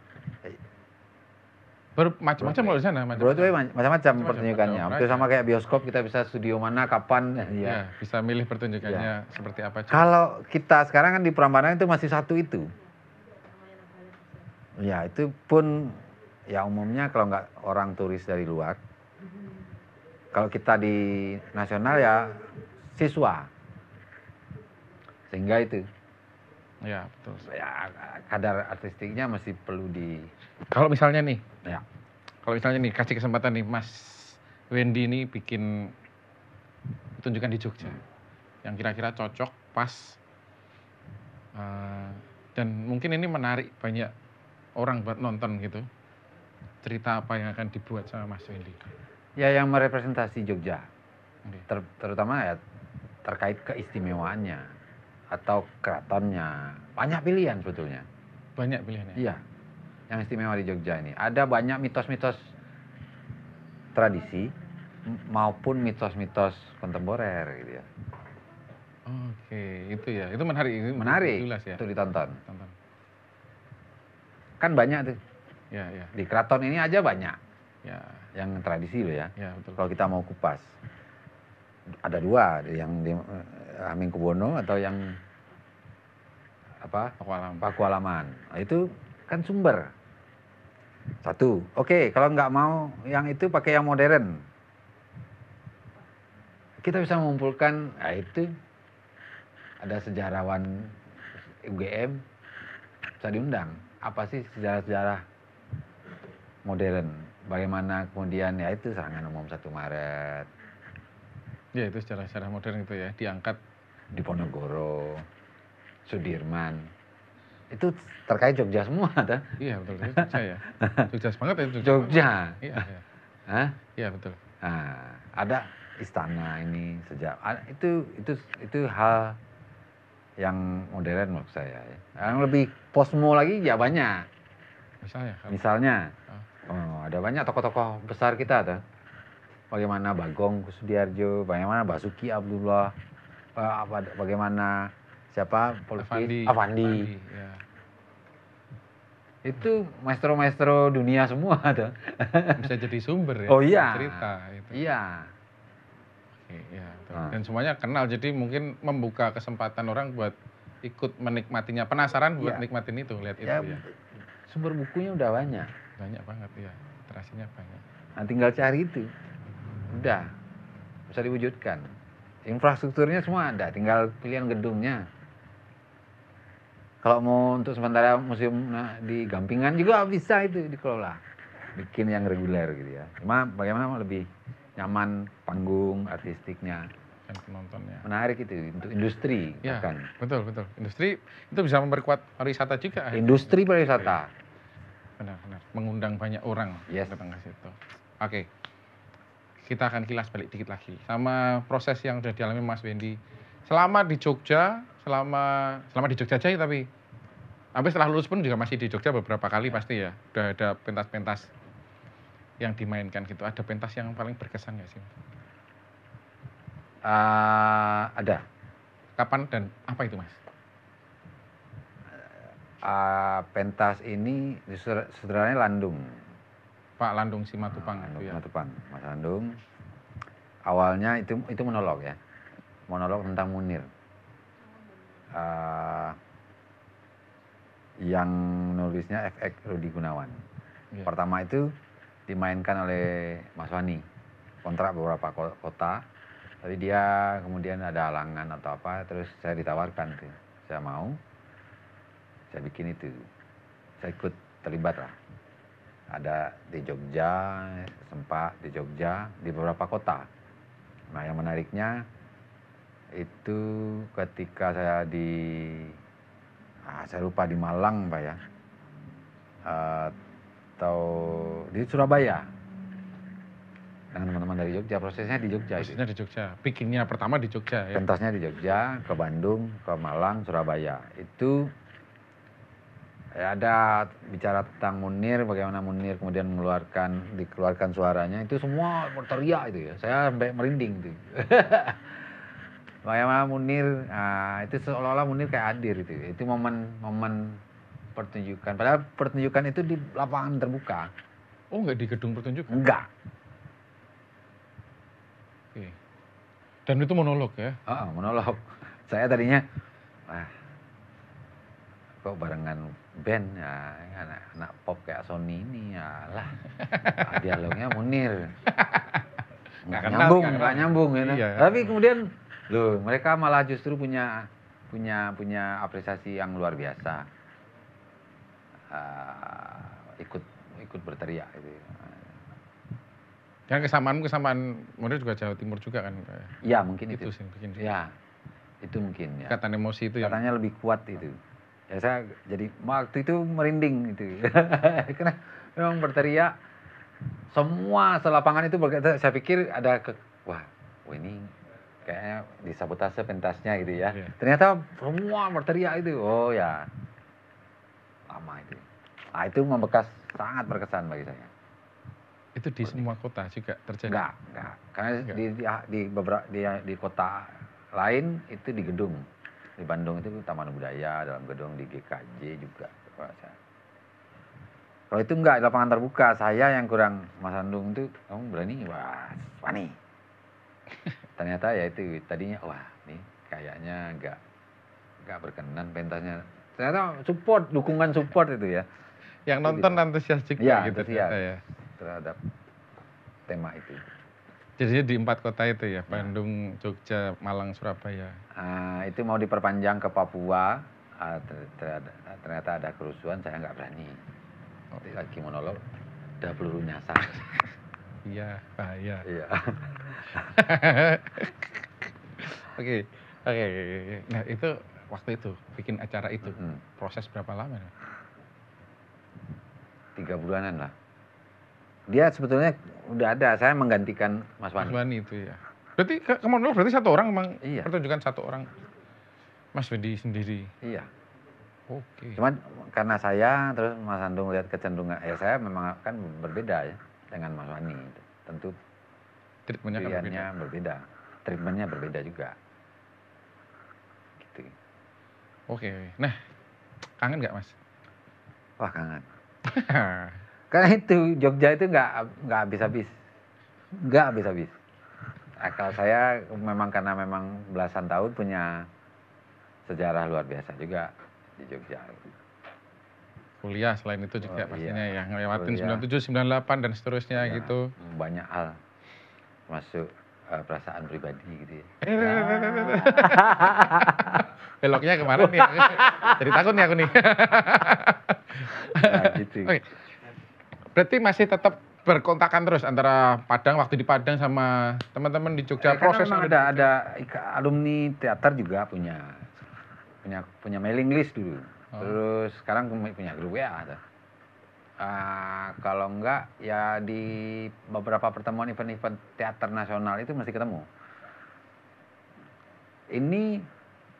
Macam-macam kalau di sana. Broadway macam-macam pertunjukannya. Hampir sama kayak bioskop, kita bisa studio mana, kapan. Ya, bisa milih pertunjukannya seperti apa. Kalau kita sekarang kan di Prambanan itu masih satu itu. Ya itu pun ya umumnya kalau nggak orang turis dari luar. Kalau kita di nasional ya siswa. Sehingga itu. Ya betul. Ya kadar artistiknya masih perlu Kalau misalnya nih. Ya. Kalau misalnya nih kasih kesempatan nih Mas Wendy ini bikin pertunjukan di Jogja yang kira-kira cocok, pas, dan mungkin ini menarik banyak orang buat nonton gitu. Cerita apa yang akan dibuat sama Mas Wendy? Ya yang merepresentasi Jogja, terutama ya terkait keistimewaannya atau keratonnya. Banyak pilihan sebetulnya. Banyak pilihannya? Iya, yang istimewa di Jogja ini. Ada banyak mitos-mitos tradisi, maupun mitos-mitos kontemporer gitu ya. Oke, itu ya. Itu menarik. Menarik Jelas ya. untuk ditonton. Tonton. Kan banyak tuh. Ya, ya. Di keraton ini aja banyak. Ya. Yang tradisi loh ya. Ya, betul. Kalau kita mau kupas. Ada dua, yang di Hamengkubuwono atau yang apa? Pakualaman. Nah, itu kan sumber. Satu. Oke, kalau nggak mau yang itu pakai yang modern. Kita bisa mengumpulkan, nah itu ada sejarawan UGM bisa diundang. Apa sih sejarah-sejarah modern? Bagaimana kemudian ya itu serangan umum 1 Maret. Ya itu sejarah-sejarah modern itu ya, diangkat. Diponegoro, Sudirman. Itu terkait Jogja semua, kan? Iya betul, Jogja ya. Jogja banget ya Jogja. Jogja. Iya, iya. Hah? Iya betul. Nah, ada istana ini sejak itu hal yang modern menurut saya ya. Yang lebih posmo lagi ya banyak. Misalnya ada banyak tokoh-tokoh besar kita tuh. Bagaimana Bagong Kussudiardja, bagaimana Basuki Abdullah, bagaimana siapa pelukis Avandi. Ya. Itu maestro-maestro dunia semua tuh. Bisa jadi sumber ya. Oh iya. Cerita itu. Iya. Oke, ya. Dan semuanya kenal, jadi mungkin membuka kesempatan orang buat ikut menikmatinya, penasaran buat nikmatin itu, lihat itu ya. Sumber bukunya udah banyak. Banyak banget ya, literasinya banyak. Nah, tinggal cari itu. Udah, bisa diwujudkan. Infrastrukturnya semua ada, tinggal pilihan gedungnya. Kalau mau untuk sementara museum di Gampingan juga bisa itu dikelola. Bikin yang reguler gitu ya. Cuma bagaimana lebih nyaman panggung artistiknya. Dan penontonnya. Menarik itu untuk industri. Ya, bahkan. betul. Industri itu bisa memperkuat pariwisata juga. Industri pariwisata. Benar. Mengundang banyak orang datang ke situ. Oke. Kita akan kilas balik dikit lagi sama proses yang sudah dialami Mas Wendy selama di Jogja, selama di Jogja aja tapi sampai setelah lulus pun juga masih di Jogja beberapa kali pasti ya. Udah ada pentas-pentas yang dimainkan gitu. Ada pentas yang paling berkesan nggak sih? Ada. Kapan dan apa itu, Mas? Pentas ini sutradaranya Landung. Pak Landung Simatupang. Simatupang, Mas Landung. Awalnya itu monolog ya. Monolog tentang Munir. Yang nulisnya FX Rudi Gunawan. Pertama itu dimainkan oleh Mas Wani. Kontrak beberapa kota. Tapi dia kemudian ada halangan atau apa, terus saya ditawarkan tuh. Saya mau. Saya bikin itu. Saya ikut terlibat lah. Ada di Jogja, sempat di Jogja, di beberapa kota. Nah yang menariknya itu ketika saya saya lupa di Malang Pak ya, atau di Surabaya. Dengan teman-teman dari Jogja, prosesnya di Jogja. Prosesnya di Jogja, bikinnya pertama di Jogja ya? Pentasnya di Jogja, ke Bandung, ke Malang, Surabaya. Itu ada bicara tentang Munir, bagaimana Munir kemudian dikeluarkan suaranya, itu semua berteriak itu ya. Saya sampai merinding itu. Bagaimana Munir, itu seolah-olah Munir kayak hadir itu. Itu momen pertunjukan. Padahal pertunjukan itu di lapangan terbuka. Oh, nggak di gedung pertunjukan? Enggak. Oke. Dan itu monolog ya? Monolog. Saya tadinya, kok barengan band ya, anak pop kayak Sony ini ya lah. Dialognya Munir. Nggak nyambung ya. Iya. Tapi kemudian mereka malah justru punya apresiasi yang luar biasa. Ikut berteriak gitu. Dan kesamaan Munir juga Jawa Timur juga kan? Iya, mungkin itu. Ya, itu mungkin ya. Ikatan emosi itu ya. Katanya lebih kuat itu. Ya saya jadi waktu itu merinding gitu. Karena memang berteriak semua selapangan itu berkata, saya pikir ada ini kayaknya disabotase pentasnya gitu ya. Yeah. Ternyata semua berteriak itu. Oh ya. Lama itu. Nah, itu membekas, sangat berkesan bagi saya. Itu di semua kota juga terjadi? Enggak. Karena di beberapa di kota lain itu di gedung. Di Bandung itu Taman Budaya, dalam gedung di GKJ juga. Kalau itu enggak, lapangan terbuka. Saya yang kurang, Mas Andung itu, kamu berani? Wah, wani. Ternyata ya itu, tadinya, wah nih kayaknya enggak berkenan pentasnya. Ternyata dukungan support itu ya. Yang nonton gitu. Antusias juga ya, gitu antusias ya. Terhadap tema itu. Jadi di 4 kota itu ya, Bandung, Jogja, Malang, Surabaya. Itu mau diperpanjang ke Papua, ternyata ada kerusuhan, saya nggak berani. Lagi monolog, udah peluru nyasar. Iya, bahaya. Iya. Oke. Nah itu waktu itu bikin acara itu, proses berapa lama? 3 bulanan lah. Dia sebetulnya udah ada, saya menggantikan Mas Wani. Mas Wani itu ya. Berarti monolog berarti 1 orang memang iya. Pertunjukan 1 orang. Mas Wendy sendiri. Iya. Oke. Cuman karena saya terus Mas Andung lihat kecenderungan, saya memang kan berbeda ya dengan Mas Wani. Tentu pilihannya berbeda. Treatmentnya berbeda juga. Gitu. Oke. Nah, kangen nggak Mas? Wah kangen. Karena itu Jogja itu nggak habis-habis. Nggak habis-habis. Akal saya karena memang belasan tahun punya sejarah luar biasa juga di Jogja. Kuliah selain itu juga pastinya ya, ngelewatin 97, 98 dan seterusnya ya, gitu. Banyak hal, masuk perasaan pribadi gitu ya. Beloknya kemana nih? Jadi takut nih aku nih. Nah, gitu. Oke. Berarti masih tetap berkontakan terus antara Padang, waktu di Padang sama teman-teman di Jogja. Proses ada alumni teater juga punya mailing list dulu. Terus sekarang punya grup WA. Kalau enggak ya di beberapa pertemuan event-event teater nasional itu mesti ketemu. Ini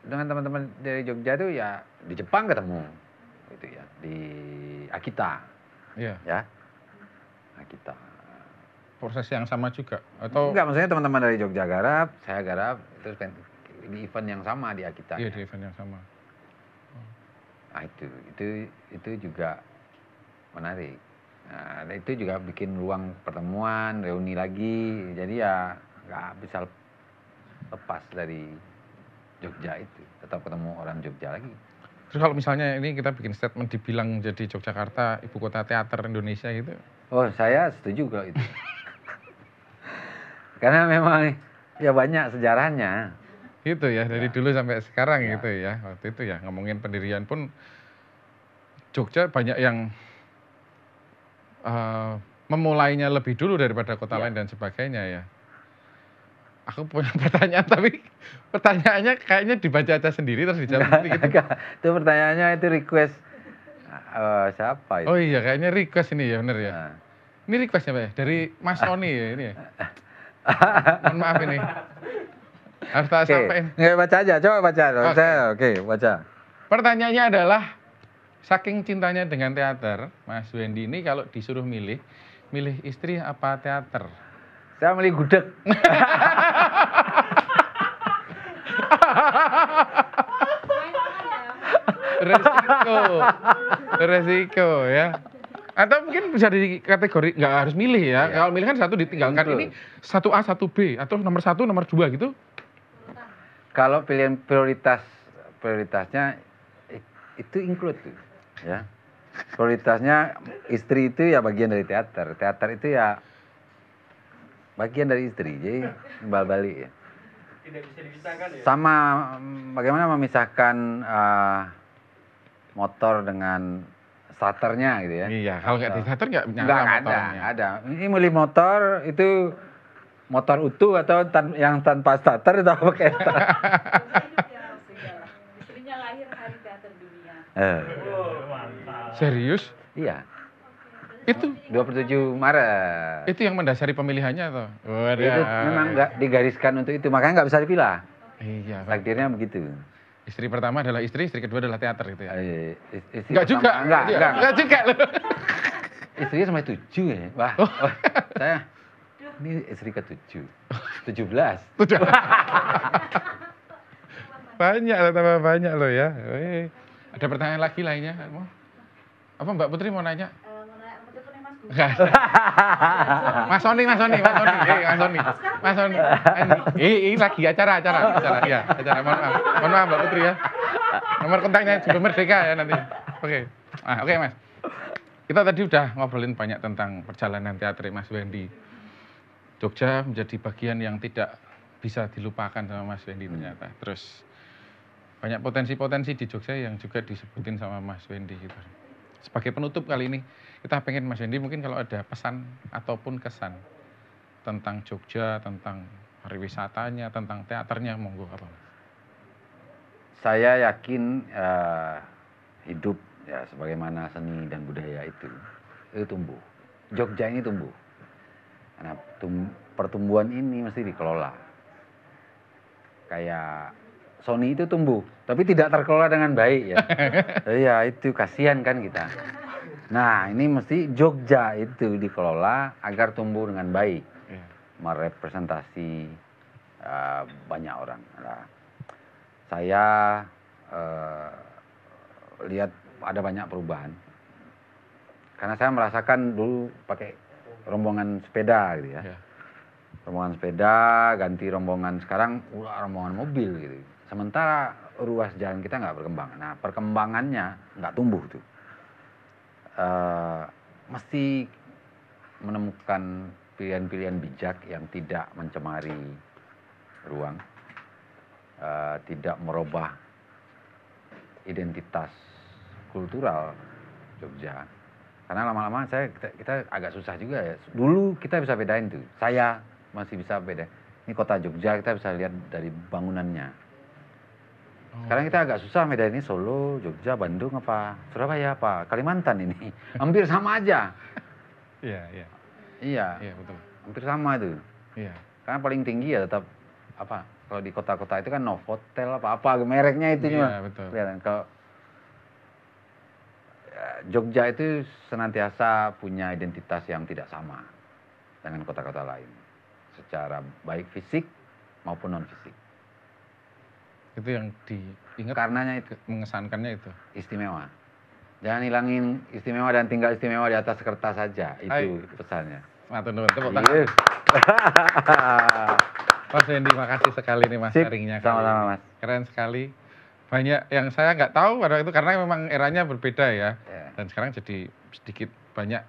dengan teman-teman dari Jogja itu ya di Jepang ketemu, gitu ya, di Akita. Iya. Ya. Akita. Proses yang sama juga atau enggak, maksudnya teman-teman dari Jogja garap, saya garap, terus di event yang sama di Akita. Iya, di event yang sama. Nah, itu juga menarik. Nah, itu juga bikin ruang pertemuan, reuni lagi. Jadi ya nggak bisa lepas dari Jogja itu. Tetap ketemu orang Jogja lagi. Terus kalau misalnya ini kita bikin statement dibilang jadi Yogyakarta ibu kota teater Indonesia gitu. Oh, saya setuju kalau itu. Karena memang ya banyak sejarahnya. Gitu ya, dari dulu sampai sekarang gitu ya. Waktu itu ya ngomongin pendirian pun Jogja banyak yang memulainya lebih dulu daripada kota lain dan sebagainya ya. Aku punya pertanyaan tapi pertanyaannya kayaknya dibaca aja sendiri terus dijawab sendiri gitu. Itu pertanyaannya itu request siapa itu? Oh iya, kayaknya request ini ya, bener ya. Ini requestnya Pak ya? Dari Mas Roni ya ini ya. Mohon maaf ini. Harus tak sampein. Nggak, baca aja, coba baca. Oke, baca. Pertanyaannya adalah, saking cintanya dengan teater, Mas Wendy ini kalau disuruh milih istri apa teater? Saya milih gudeg. Resiko ya. Atau mungkin bisa di kategori nggak harus milih ya. Kalau milih kan satu ditinggalkan. Ini 1A, 1B atau nomor 1, nomor 2 gitu. Kalau pilihan prioritasnya itu include tuh, ya. Prioritasnya istri itu ya bagian dari teater. Teater itu ya bagian dari istri. Jadi timbal balik ya. Tidak bisa dipisahkan ya. Sama bagaimana memisahkan motor dengan starternya gitu ya. Iya, kalau nggak di starter nggak nyala motornya. Ada. Ini milih motor itu motor utuh atau yang tanpa starter atau pakai starter? Istrinya lahir hari teater dunia. Mantap. Serius? Iya. Itu 27 Maret. Itu yang mendasari pemilihannya atau? Itu memang nggak digariskan untuk itu, makanya nggak bisa dipilah. Iya. Takdirnya begitu. Istri pertama adalah istri kedua adalah teater gitu ya? Istri Enggak juga. Enggak juga loh. istrinya sampai 7 ya. Wah, saya ini istri ke-7. 17. Banyak loh, tambah banyak loh ya. Ada pertanyaan lagi lainnya? Apa Mbak Putri mau nanya? Mau nanya sama telepon Mas Gu. Enggak. Mas Soni. Mas Soni. Ini lagi acara. Ya, acara. Mohon maaf Mbak Putri ya. Nomor kontaknya juga Merdeka ya nanti. Oke. Oke Mas. Kita tadi udah ngobrolin banyak tentang perjalanan teater Mas Wendy. Jogja menjadi bagian yang tidak bisa dilupakan sama Mas Wendy ternyata. Terus banyak potensi-potensi di Jogja yang juga disebutin sama Mas Wendy gitu. Sebagai penutup kali ini, kita pengen Mas Wendy mungkin kalau ada pesan ataupun kesan tentang Jogja, tentang pariwisatanya, tentang teaternya, monggo apa Mas? Saya yakin hidup ya sebagaimana seni dan budaya itu tumbuh. Jogja ini tumbuh. Karena pertumbuhan ini mesti dikelola. Kayak Sony itu tumbuh, tapi tidak terkelola dengan baik ya. Ya itu kasihan kan kita. Nah ini mesti Jogja itu dikelola agar tumbuh dengan baik, merepresentasi banyak orang. Nah, saya lihat ada banyak perubahan, karena saya merasakan dulu pakai rombongan sepeda gitu ya. Rombongan sepeda ganti rombongan sekarang rombongan mobil gitu. Sementara ruas jalan kita nggak berkembang. Nah perkembangannya nggak tumbuh tuh. Mesti menemukan pilihan-pilihan bijak yang tidak mencemari ruang, tidak merubah identitas kultural Jogja. Karena lama-lama kita agak susah juga ya. Dulu kita bisa bedain tuh. Saya masih bisa beda. Ini kota Jogja kita bisa lihat dari bangunannya. Sekarang kita agak susah bedain ini Solo, Jogja, Bandung apa Surabaya apa Kalimantan ini. Hampir sama aja. Iya, betul. hampir sama itu. Iya. Karena paling tinggi ya tetap apa? Kalau di kota-kota itu kan Novotel apa mereknya itu Iya, betul. Kelihatan. Kalau Jogja itu senantiasa punya identitas yang tidak sama dengan kota-kota lain. Secara baik fisik maupun non fisik. Itu yang diingat Karenanya itu mengesankannya itu. istimewa. Jangan hilangin istimewa dan tinggal istimewa di atas kertas saja. Itu pesannya. Matur nuwun, tepuk tangan. Mas Wendy, makasih sekali nih Mas sharingnya. Sama-sama Mas. Keren sekali. Banyak yang saya nggak tahu pada itu karena memang eranya berbeda ya. Dan sekarang jadi sedikit banyak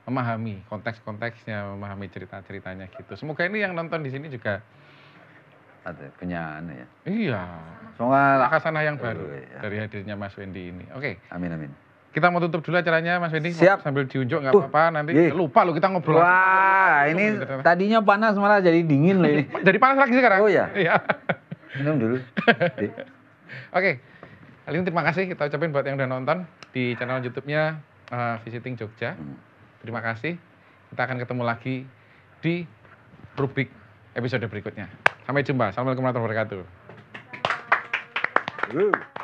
memahami konteks-konteksnya, memahami cerita-ceritanya gitu. Semoga ini yang nonton di sini juga punya ya. Iya. Semoga khasana yang baru dari hadirnya Mas Wendy ini. Oke. Amin. Kita mau tutup dulu acaranya Mas Wendy. Siap. Sambil diunjuk nggak apa-apa nanti. Lupa lo kita ngobrol. Wah, ini tadinya panas malah jadi dingin loh ini. Jadi panas lagi sekarang. Oh ya. Iya. Minum dulu. Oke. Kali ini terima kasih kita ucapin buat yang udah nonton di channel YouTube-nya Visiting Jogja. Terima kasih. Kita akan ketemu lagi di rubrik episode berikutnya. Sampai jumpa. Assalamualaikum warahmatullahi wabarakatuh.